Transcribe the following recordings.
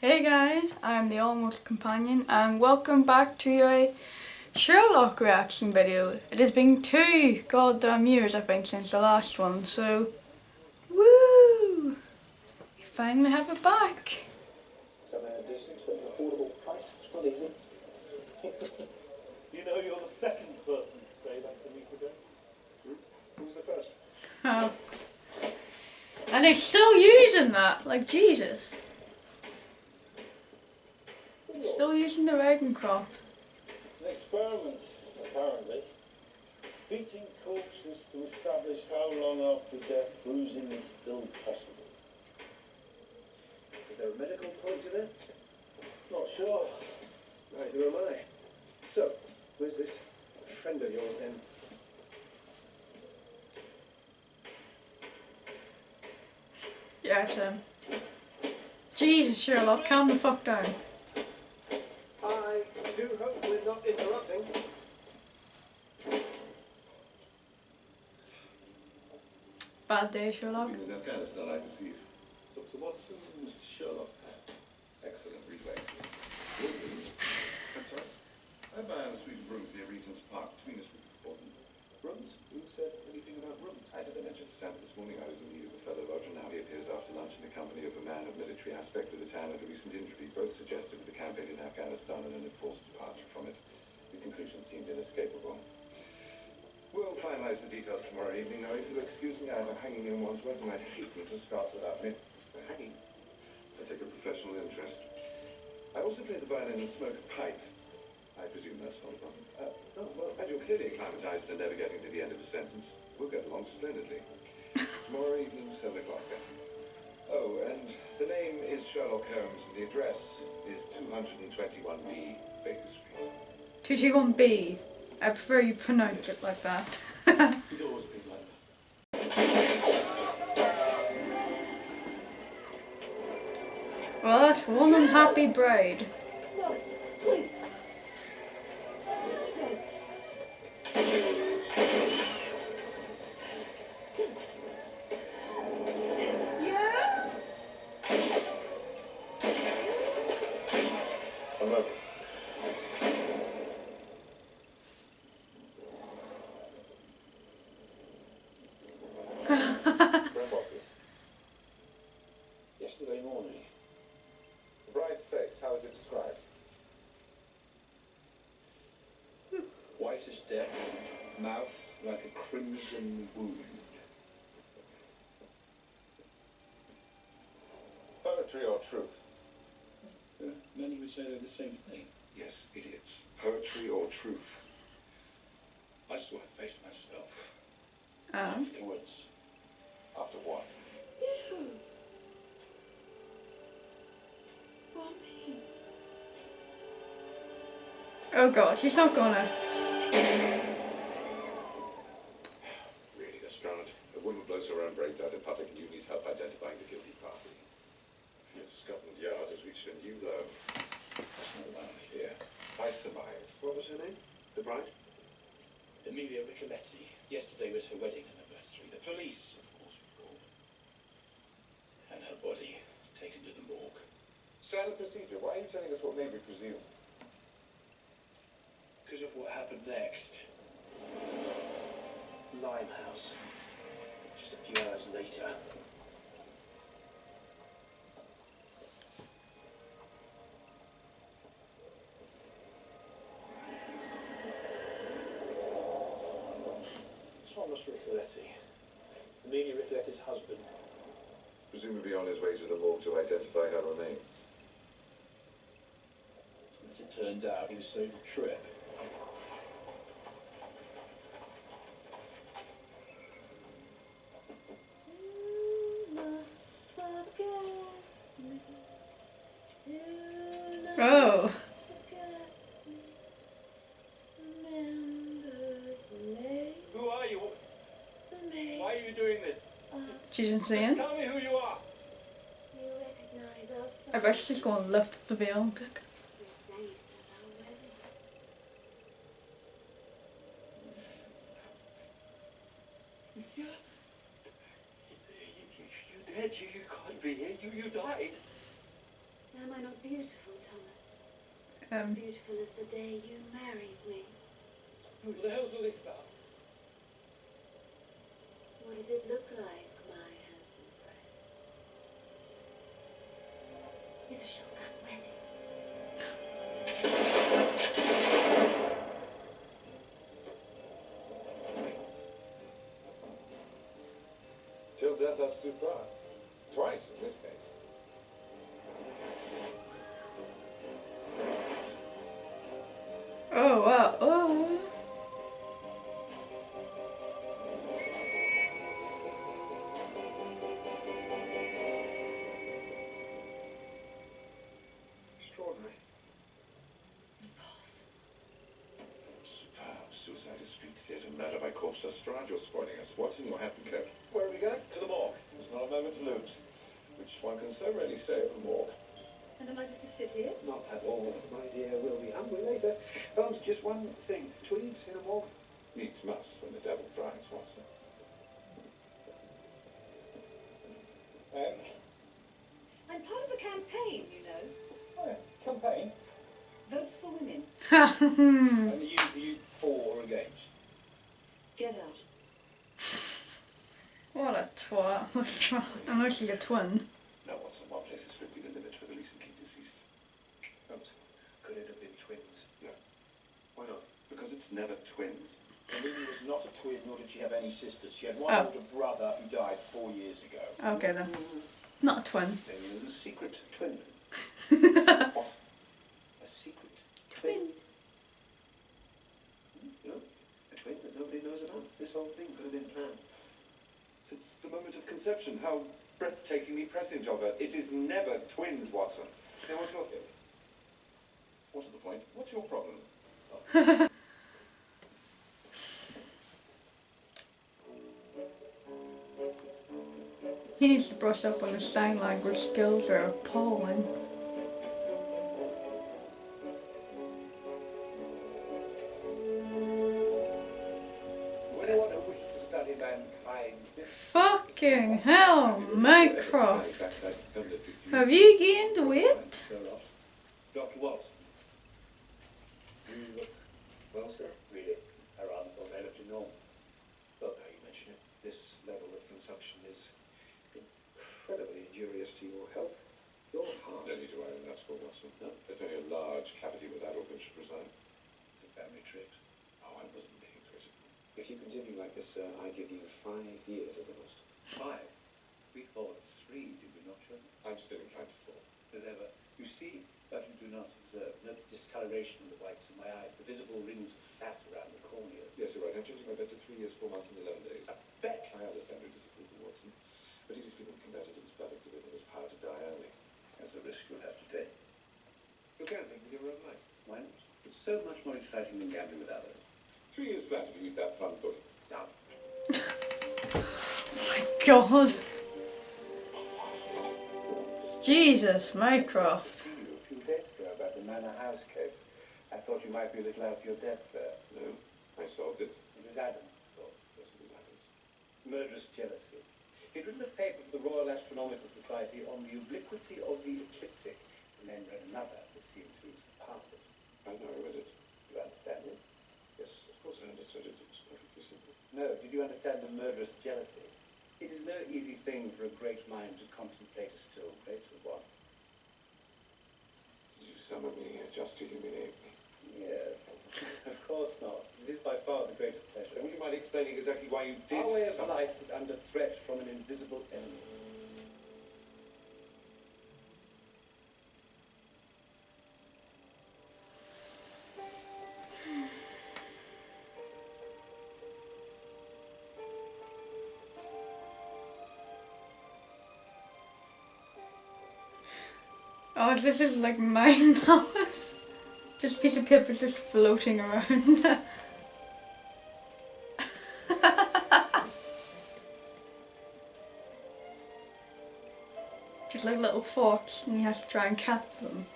Hey guys, I'm the Almost Companion and welcome back to a Sherlock reaction video. It has been 2 goddamn years I think since the last one, so woo! We finally have it back. Somehow distance at an affordable price. It's not easy. You know, you're the second person to say that to me today. Who's the first? Oh. And they're still using that, like Jesus. Still using the Mycroft. It's an experiment, apparently. Beating corpses to establish how long after death bruising is still possible. Is there a medical point to that? Not sure. Neither am I. So, where's this friend of yours then? Yeah, it's Jesus, Sherlock, calm the fuck down. I do hope we're not interrupting. Bad day, Sherlock. In Afghanistan, I perceive. Dr. Watson, Mr. Sherlock. Excellent reflex. That's right. I buy a suite of rooms near Regent's Park between us. Rooms? Who said anything about rooms? I did mention to Stanford this morning. I was in need of a fellow lodger. Now he appears after lunch in the company of a man of military aspect with a tan and a recent injury, both suggestive of the campaign in Afghanistan and an enforced departure from it. The conclusion seemed inescapable. We'll finalize the details tomorrow evening. Now, if you'll excuse me, I have a hanging in Wandsworth, and I'd hate them to start without me. Hanging? I take a professional interest. I also play the violin and smoke a pipe. I presume that's not a problem. Oh, well, and you're clearly acclimatized to never getting to the end of a sentence. We'll get along splendidly. Tomorrow evening, 7 o'clock then. Oh, and the name is Sherlock Holmes, and the address is 221B, Baker Street. 221B. I prefer you pronounce it like that. It's always been like that. Well, that's one unhappy bride. No, please. Yeah. I love it. When was this? Yesterday morning. The bride's face, how is it described? White as death, mouth like a crimson wound. Poetry or truth? Many would say they're the same thing. Yes, idiots. Poetry or truth? I saw her face myself. Oh. Afterwards. After what? Oh god, she's not gonna. Really, Lestrade. A woman blows her own brains out in public and you need help identifying the guilty party. Scotland Yard has reached a new low. That's not around here. I surmise. What was her name? The bride? Amelia Ricoletti. Yesterday was her wedding anniversary. The police, of course, were called. And her body taken to the morgue. Standard procedure. Why are you telling us what may be presumed? Because of what happened next. Limehouse. Just a few hours later. Thomas Ricoletti. Amelia Ricoletti's husband. Presumably on his way to the morgue to identify her remains. As it turned out, he was saved a trip. Oh. Who are you? Why are you doing this? She's insane. Tell me who you are. You recognize us. I bet she's gonna lift up the veil and pick. We're safe at our wedding. You dead. You can't be here. You died. Am I not As beautiful as the day you married me. What the hell's all this about? What does it look like, my handsome friend? It's a shotgun wedding. Till death us do part. Twice in this case. Oh wow. Oh. Extraordinary. Superb. Suicide is street theatre, murder by corpse Lestrade. You're spoiling us. What's in your hat and coat? Where are we going? To the morgue. There's not a moment to lose. Which one can so rarely say of the morgue. And am I just to sit here? Not at all, my dear. We'll be hungry later. Holmes, just one thing. Tweeds in a morgue? Needs must when the devil drives, Watson. I'm part of a campaign, you know. Oh, yeah. Campaign? Votes for women. And are you for or against? Get out. What a twat. Unless she's a twin. No, Watson, one place is strictly the limit for the recently deceased. Holmes, could it have been twins? No. Why not? Because it's never twins. Amelia was not a twin, nor did she have any sisters. She had one Oh. older brother who died 4 years ago. Okay then. Not a twin. Maybe it was a secret twin. What? A secret twin? No, a twin that nobody knows about. This whole thing could have been planned. Since the moment of conception, how breathtakingly prescient of her. It is never twins, Watson. Now, what's your theory? What's the point? What's your problem? He needs to brush up on his sign language skills, are appalling. For anyone who wishes to study mankind, Fucking hell, Mycroft. Have you gained weight? Sherlock. Dr. Watson. You look well, sir. Really? I rather thought I looked enormous. Well, now you mention it, this level of consumption is incredibly injurious to your health. Your heart. Don't need to worry, that's for Watson. No, there's only a large cavity where that organ should reside. It's a family trait. Oh, I wasn't being critical. If you continue like this, sir, I give you 5 years at the most. 5. We thought 3, did we not, Sherlock? I'm still inclined to fall. As ever. You see, but you do not observe. Note the discoloration of the whites of my eyes, the visible rings of fat around the cornea. Yes, you're right. I'm changing my bet to 3 years, 4 months, and 11 days. A bet? I understand your disapproval, Watson. But these people converted its perfectly within his power to die early. That's a risk you'll have to take. You're gambling with your own life. Why not? It's so much more exciting than gambling with others. 3 years back, did you eat that plum pudding? Now, God. Jesus, Mycroft. I you a few days ago about the Manor House case. I thought you might be a little out of your depth there. No, I solved it. It was Adam. Oh, yes, it was Adams. Murderous jealousy. He'd written a paper for the Royal Astronomical Society on the obliquity of the ecliptic, and then read another that seemed to surpass it. I know, I read it. Do you understand it? Yes, of course I understood it. It was perfectly simple. No. Did you understand the murderous jealousy? It is no easy thing for a great mind to contemplate a still greater one. Did you summon me here just to humiliate me? Yes. Of course not. It is by far the greater pleasure. Would you mind explaining exactly why you did Our way of summon? life is under threat from an invisible enemy. Oh, this is like mind palace. Just a piece of paper just floating around. Just like little forks, and he has to try and catch them.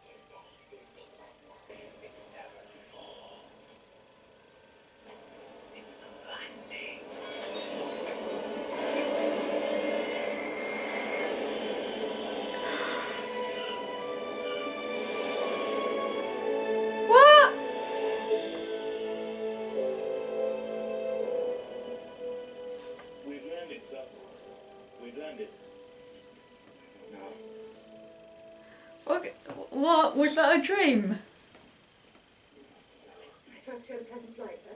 2 days it's been like that. It's never fall. It's the landing. find it? No. Okay, what? Was that a dream? I trust you had a pleasant flight, sir.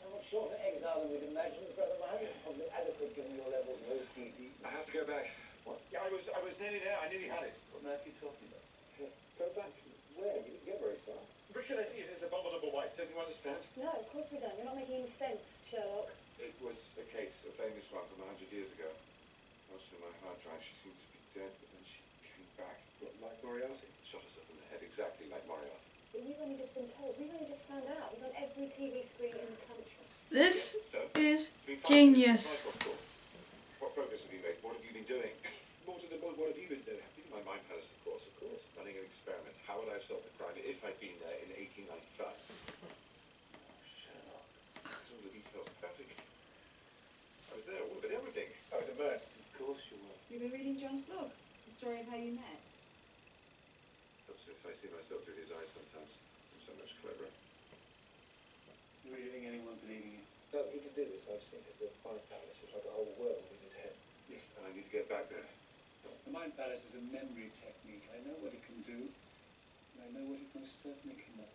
Somewhat short of exile than we'd imagined, Brother Mine. Probably adequate given your levels of OCD. I have to go back. What? Yeah, I was nearly there. I nearly had it. What on earth are you talking about? Go back. Where? You didn't get very far. Ricoletti and his abominable wife. Don't you understand? No, of course we don't. You're not making any sense, Sherlock. It was a case, a famous one from 100 years ago. Watched on my hard drive. She seemed to be dead, but then she came back. What, like Moriarty? Shot herself in the head, exactly like Moriarty. But we've only just been told. We've only just found out. It was on every TV screen in the country. This So, is it's been 5 genius. minutes since Mycroft called. What progress have you made? What have you been doing? More to the point, what have you been doing? In my mind palace, of course. Running an experiment. How would I have solved the crime if I'd been there in 1895? Sherlock. All the details perfect. I was there, all of it, everything. I was immersed. Of course you were. You've been reading John's blog? The story of how you met? Helps if I see myself through his eyes sometimes. I'm so much cleverer. You really think anyone believing you? No, he can do this. I've seen it. The Mind Palace is like a whole world in his head. Yes, and I need to get back there. The Mind Palace is a memory technique. I know what it can do, and I know what it most certainly cannot.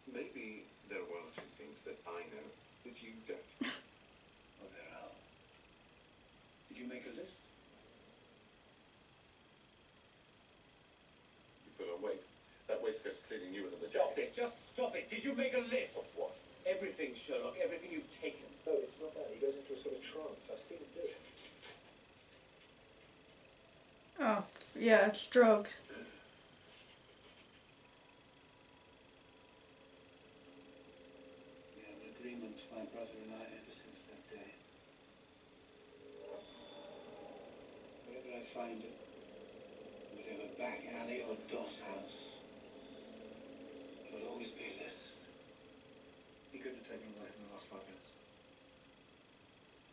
Maybe there are one or two things that I know that you don't. Oh, there are. Did you make a list? You put on weight. That waistcoat's clearly newer than the Stop jacket. this. Just stop it. Did you make a list? Of what? Everything, Sherlock. Everything you've taken. No, it's not that. He goes into a sort of trance. I've seen him do it. Oh, yeah, it's drugs. We have an agreement, my brother and I, ever since that day. Wherever I find it, whatever back alley or doss house, there'll always be a list. He couldn't have taken life in the last 5 minutes.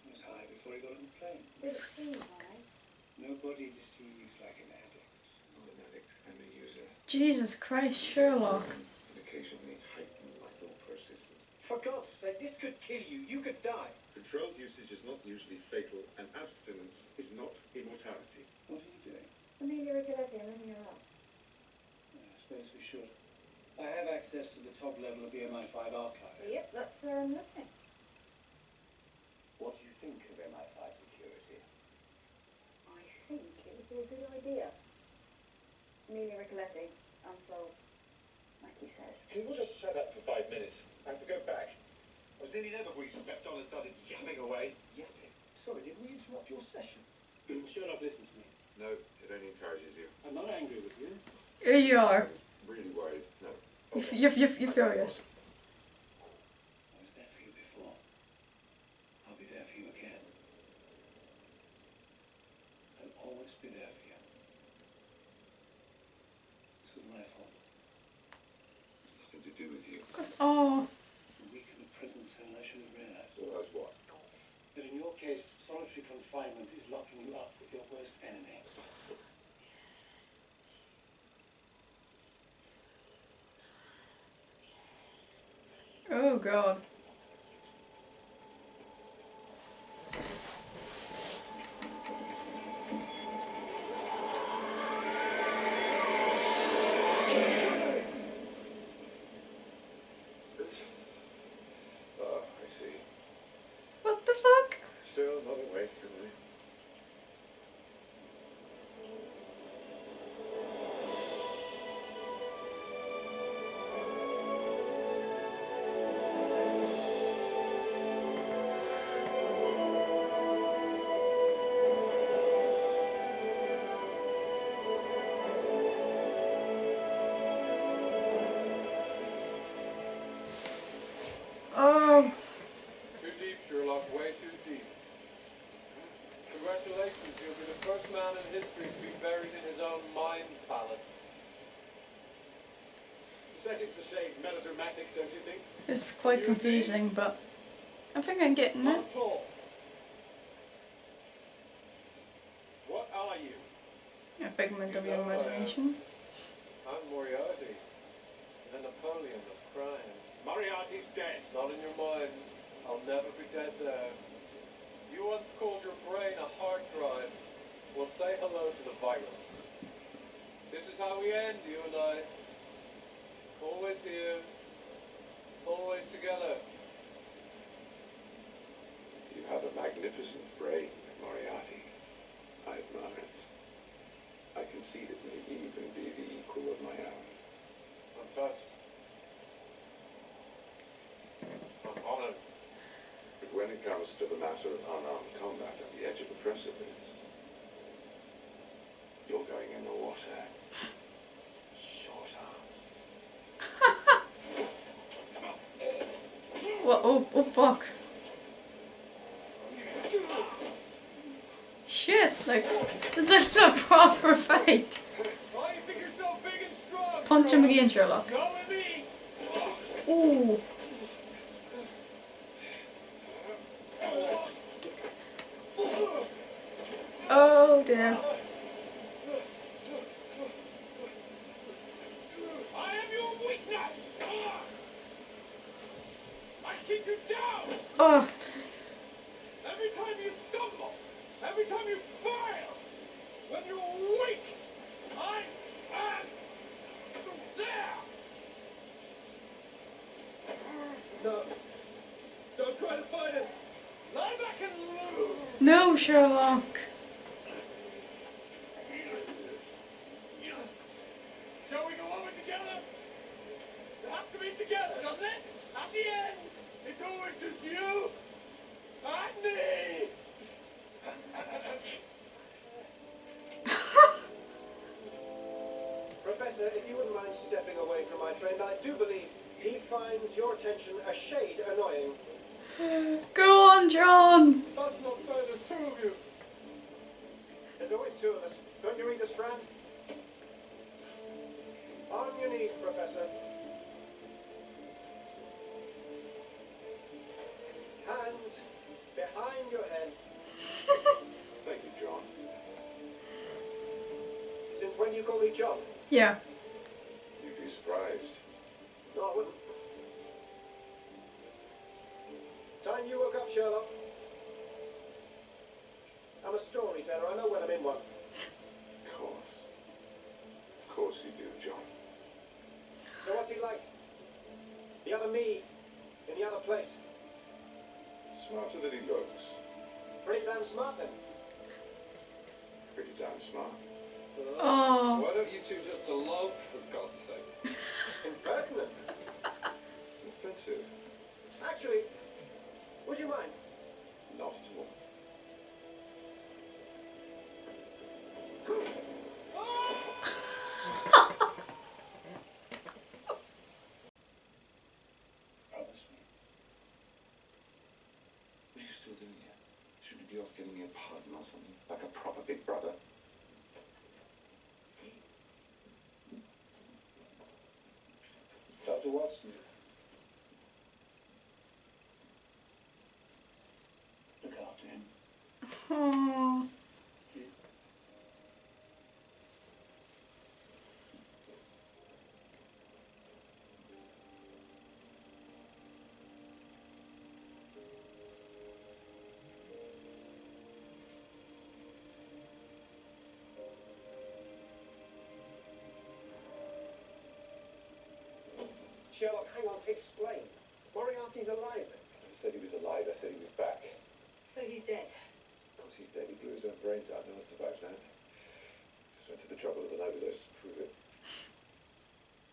He was high before he got on the plane. Did it seem high? Nobody deceives like an addict. Not an addict, I'm a user. Jesus Christ, Sherlock. And occasionally heighten my thought processes. For God's sake, this could kill you. You could die. Controlled usage is not usually fatal, and abstinence is not immortality. What are you doing? Amelia Ricoletti, I'm looking her up. I suppose we should. I have access to the top level of the MI5 archive. Yep, that's where I'm looking. What do you think of MI5 security? I think it would be a good idea. Amelia Ricoletti, unsolved, like he says. Can you all just shut up for 5 minutes? I have to go back. I was nearly there before you stepped on and started yapping away. Yapping. Sorry, did we interrupt your session? Sherlock, listen to me. No, it only encourages you. I'm not angry with you. Here you are. I was really worried. No. You're furious. I was there for you before. I'll be there for you again. I'll always be there for you. This was my fault. Nothing to do with you. Oh, A week in a prison cell, I should have realized. So that's what? But in your case, solitary confinement is locking you up with your worst enemy. oh God. Oh, I see. What the fuck? Still not awake, am I? Oh, Too deep, Sherlock, way too deep. Congratulations, you'll be the first man in history to be buried in his own mind palace. The setting's a shade melodramatic, don't you think? it's quite confusing, but I think I'm getting it. Not at all. What are you? A figment of your imagination. I'm Moriarty, the Napoleon of crime. Moriarty's dead. Not in your mind. I'll never be dead there. You once called your brain a hard friend, you and I. Always here, always together. You have a magnificent brain, Moriarty. I admire it. I concede it may even be the equal of my own. I'm touched. I'm honored. But when it comes to the matter of unarmed combat at the edge of the precipice, you're going in the water. Short ass. What? Oh fuck. Shit, like, this is a proper fight. Why you think you're so big and strong? Punch him again, Sherlock. Go with me. Ooh. Oh dear. I am your weakness. I keep you down. Oh. Every time you stumble, every time you fail, when you're weak, I am there. No, don't try to fight it. Lie back and lose. No, Sherlock. Shall we go over together? It has to be together, doesn't it? At the end, it's always just you and me. Professor, if you wouldn't mind stepping away from my friend, I do believe he finds your attention a shade annoying. Go on, John. That's not fair, there's two of you. There's always two of us. Don't you read the Strand? On your knees, Professor. Hands behind your head. Thank you, John. Since when do you call me John? Yeah. You'd be surprised. No, I wouldn't. Time you woke up, Sherlock. I'm a storyteller. I know when I'm in one. Of course. Of course you do, John. So what's he like? The other me in the other place. Smarter than he looks. Pretty damn smart then. Pretty damn smart. Oh. Why don't you two just elope, for God's sake? Impertinent. Offensive. Actually, would you mind? Not at all. Promise me. What are you still doing here? Shouldn't you be off getting me a pardon or something? Like a proper big brother? Dr. Watson. Look after him. Oh. Sherlock, hang on, explain. Moriarty's alive. I said he was alive, I said he was back. So he's dead. Of course he's dead, he blew his own brains out, no one survives that. Just went to the trouble of an overdose to prove it.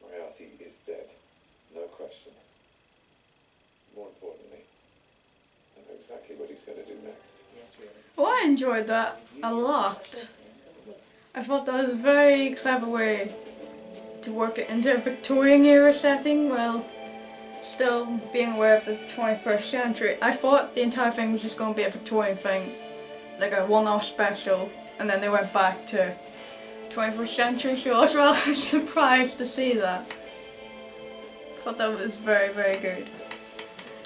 Moriarty is dead. No question. More importantly, I know exactly what he's going to do next. Well, I enjoyed that a lot. I thought that was a very clever way to work it into a Victorian era setting while still being aware of the 21st century. I thought the entire thing was just going to be a Victorian thing, like a one-off special, and then they went back to 21st century, so I was rather surprised to see that. I thought that was very, very good.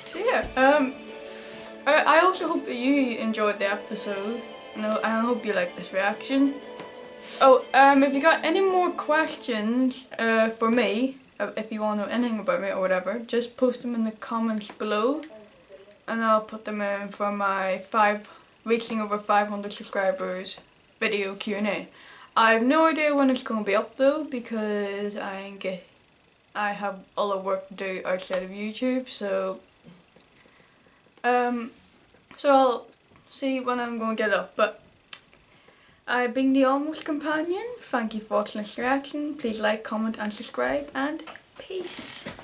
So yeah, I also hope that you enjoyed the episode, and I hope you like this reaction. Oh, if you got any more questions for me, if you want to know anything about me or whatever, just post them in the comments below, and I'll put them in for my reaching over 500 subscribers video Q&A. I have no idea when it's going to be up though, because I have other work to do outside of YouTube, so I'll see when I'm going to get it up. But I've been the Almost Companion. Thank you for watching this reaction. Please like, comment and subscribe, and peace.